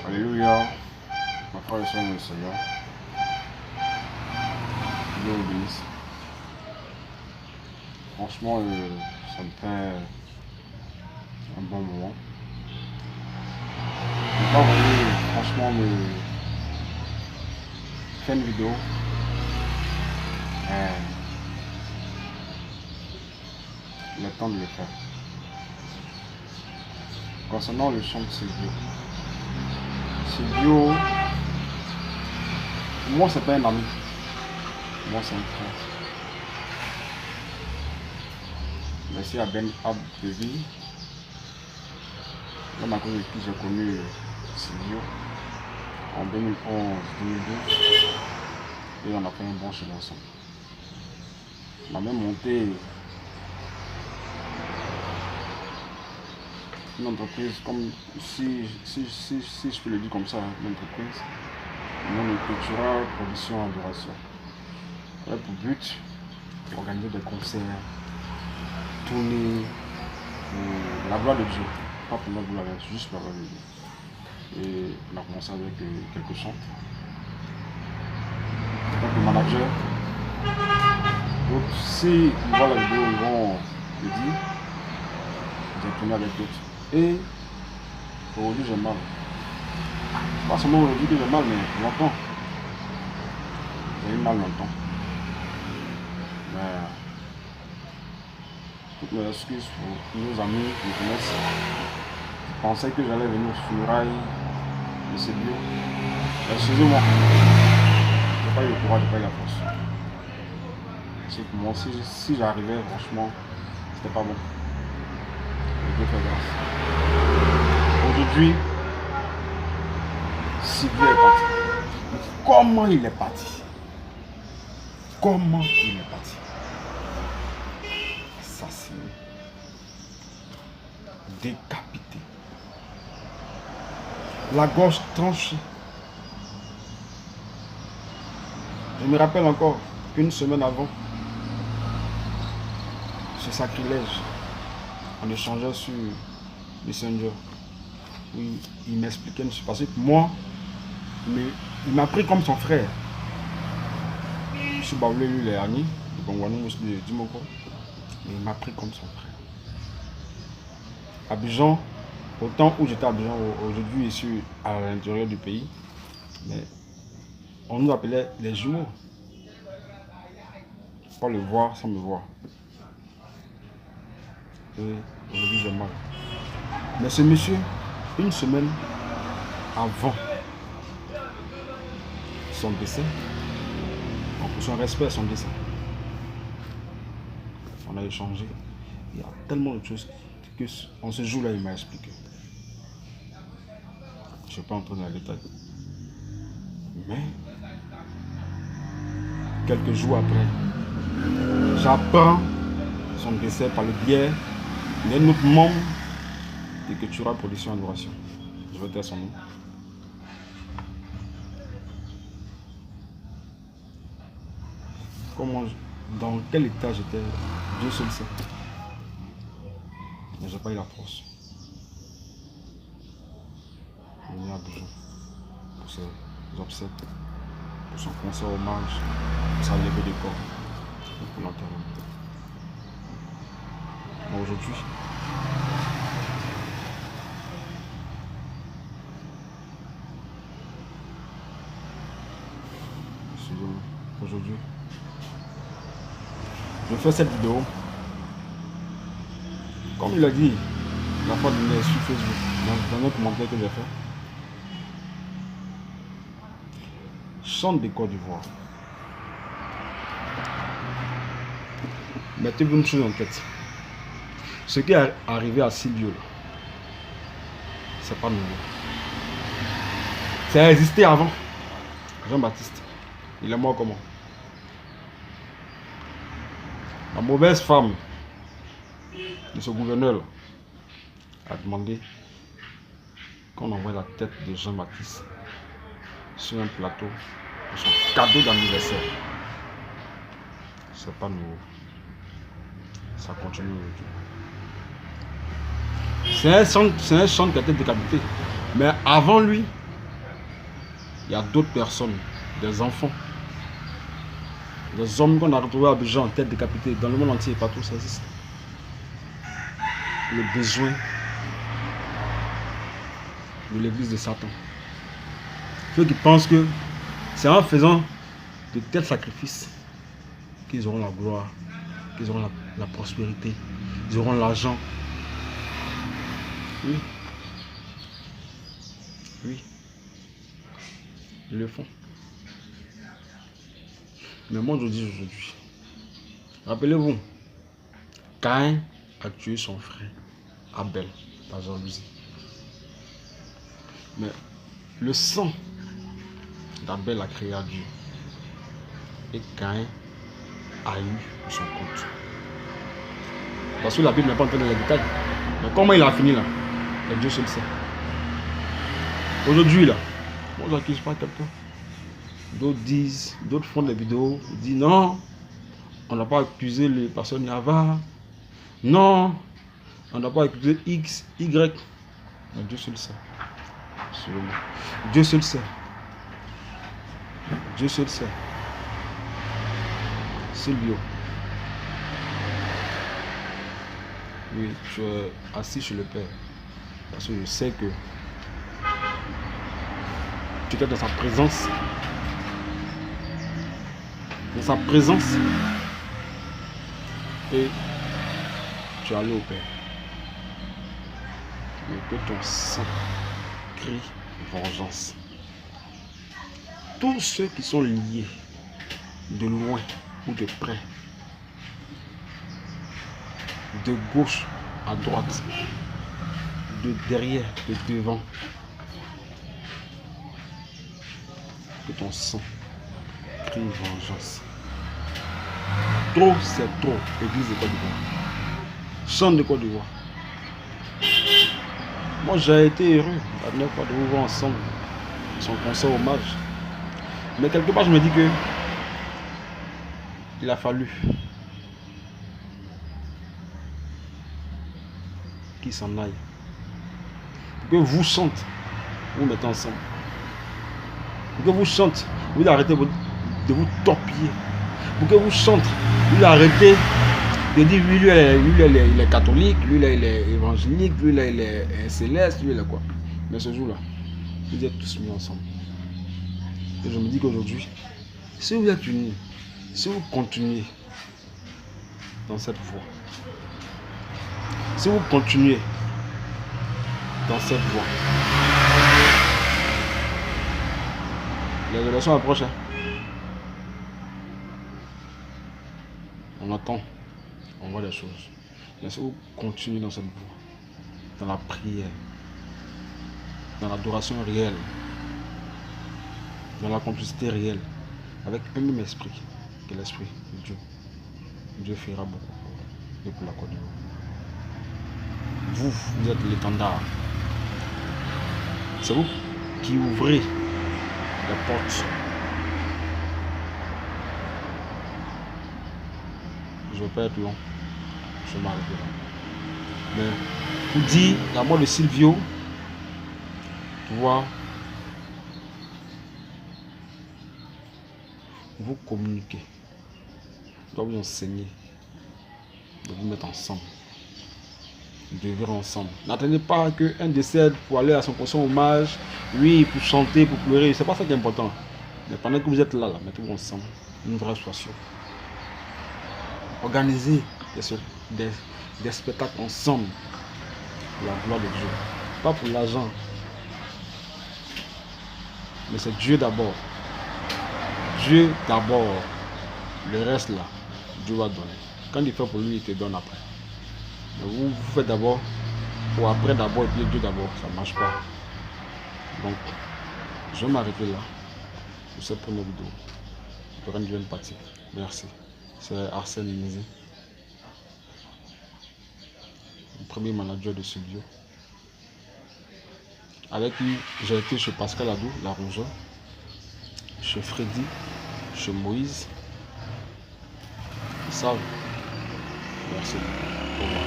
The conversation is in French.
Alléluia, ma frère et soeur dans le Seigneur. Dieu vous bénisse. Franchement, ça me fait un bon moment. Je ne vais pas envoyer, franchement, me faire une vidéo. Il est temps de le faire. Concernant le chant de Silvio. Silvio, moi c'est pas un ami. Moi c'est un frère. Merci à Ben Abdevi. L'homme à cause de qui j'ai connu Silvio en 2011-2012. Et on a fait un bon chemin ensemble. On a même monté une entreprise, comme si je peux le dire comme ça, une entreprise monoculturelle, production, adoration. Avec pour but d'organiser des concerts, tourner pour la gloire de Dieu, pas pour notre gloire, juste pour la gloire de Dieu. Et on a commencé avec quelques chants. En tant que manager, donc si ils voient la vidéo, ils vont le dire. J'ai tourné avec d'autres. Et aujourd'hui j'ai mal. Pas seulement aujourd'hui que j'ai mal, mais longtemps. J'ai eu mal longtemps. Mais toutes mes excuses pour nos amis qui me connaissent. Je pensais que j'allais venir au funérailles de ces bio. Excusez-moi. Je n'ai pas eu le courage, je n'ai pas eu la force. C'est pour moi, si j'arrivais, franchement, c'était pas bon. Dieu fait grâce. Aujourd'hui, Silvio est parti. Comment il est parti? Comment il est parti? Assassiné. Décapité. La gorge tranchée. Je me rappelle encore qu'une semaine avant, ce sacrilège, on échangeait sur Messenger. Oui, il m'expliquait, parce que moi, il m'a pris comme son frère. Je suis baoulé, lui, les Ani, le Bongwanou, de Dimoko. Mais il m'a pris comme son frère. Abidjan, au temps où j'étais à Abidjan, aujourd'hui, je suis à l'intérieur du pays. Mais on nous appelait les jumeaux. Pas le voir sans me voir. Et aujourd'hui, j'ai mal. Mais ce monsieur, une semaine avant son décès, pour son respect à son décès, on a échangé. Il y a tellement de choses que en ce jour-là, il m'a expliqué. Je ne vais pas entrer dans les détails. Mais quelques jours après, j'apprends son décès par le biais d'un autre membre de Ketura Production Adoration. Je vais taire son nom. Dans quel état j'étais, Dieu seul sait. Mais j'ai pas eu la force. Je venais à Abidjan pour ses obsèques, pour son concert hommage, pour sa levée de corps et pour l'enterrement. Mais aujourd'hui, je fais cette vidéo, comme il a dit la fois dernière sur Facebook, dans un commentaire que j'ai fait. Chante des Côte d'Ivoire. Mettez-vous une chose en tête. Ce qui est arrivé à Silvio, c'est pas nouveau. Ça a existé avant. Jean-Baptiste, il est mort comment? La mauvaise femme de ce gouverneur a demandé qu'on envoie la tête de Jean-Baptiste sur un plateau pour son cadeau d'anniversaire. C'est pas nouveau. Ça continue aujourd'hui. C'est un chant qui a été décapité. Mais avant lui, il y a d'autres personnes, des enfants, des hommes qu'on a retrouvés à Abidjan en tête décapitée, dans le monde entier, partout ça existe. Le besoin de l'église de Satan. Ceux qui pensent que c'est en faisant de tels sacrifices qu'ils auront la gloire, qu'ils auront la prospérité, ils auront l'argent. Oui. Oui. Ils le font. Mais moi je dis aujourd'hui, rappelez-vous, Caïn a tué son frère Abel par jalousie. Mais le sang d'Abel a créé à Dieu. Et Caïn a eu son compte. Parce que la Bible n'est pas entrée dans les détails. Mais comment il a fini là? Et Dieu seul le sait. Aujourd'hui là, moi je n'accuse pas quelqu'un. D'autres disent, d'autres font des vidéos, ils disent non, on n'a pas accusé les personnes Yava. Non, on n'a pas accusé X, Y. Mais Dieu seul le sait. Dieu seul le sait. Dieu seul le sait. Silvio. Oui, tu es assis chez le Père. Parce que je sais que tu es dans sa présence. Dans sa présence. Et tu es allé au Père. Mais que ton sang crie vengeance. Tous ceux qui sont liés de loin ou de près, de gauche à droite, de derrière, de devant, que ton sang crie vengeance. Trop, c'est trop. Église de Côte d'Ivoire. Chante de Côte d'Ivoire. Moi, j'ai été heureux la dernière fois de vous voir ensemble. Son concert hommage. Mais quelque part, je me dis que il a fallu qu'il s'en aille. Pour que vous chantez, vous mettez ensemble. Pour que vous chantez, vous arrêtez de vous torpiller. Pour que vous chantez, vous arrêtez de dire lui, il est catholique, lui là, il est évangélique, lui là, il est céleste, lui il est quoi. Mais ce jour-là, vous êtes tous mis ensemble. Et je me dis qu'aujourd'hui, si vous êtes unis, si vous continuez dans cette voie, si vous continuez dans cette voie, les élections approchent. Hein? On attend, on voit des choses. Mais si vous continuez dans cette voie, dans la prière, dans l'adoration réelle, dans la complicité réelle, avec un même esprit que l'esprit de Dieu, Dieu fera beaucoup pour vous et pour la Côte d'Ivoire. Vous êtes l'étendard. C'est vous qui ouvrez les portes. Je ne vais pas être long. Je vais m'arrêter là. Mais pour dire la mort de Silvio, pouvoir vous communiquer, je dois vous enseigner, de vous mettre ensemble, de vivre ensemble. N'attendez pas qu'un décède pour aller à son concert hommage, oui, pour chanter, pour pleurer, c'est pas ça qui est important. Mais pendant que vous êtes là, mettez-vous ensemble, une vraie association. Organisez des spectacles ensemble pour la gloire de Dieu, pas pour l'argent, mais c'est Dieu d'abord. Dieu d'abord, le reste là, Dieu va donner. Quand il fait pour lui, il te donne après. Mais vous faites d'abord, ou après d'abord, et puis Dieu d'abord, ça ne marche pas. Donc, je vais m'arrêter là pour cette première vidéo. Pour une deuxième partie. Merci. C'est Arsène Nézé, le premier manager de Silvio. Avec lui, j'ai été chez Pascal Adou, la rongeur, chez Freddy, chez Moïse. Ils savent. Merci. Au revoir.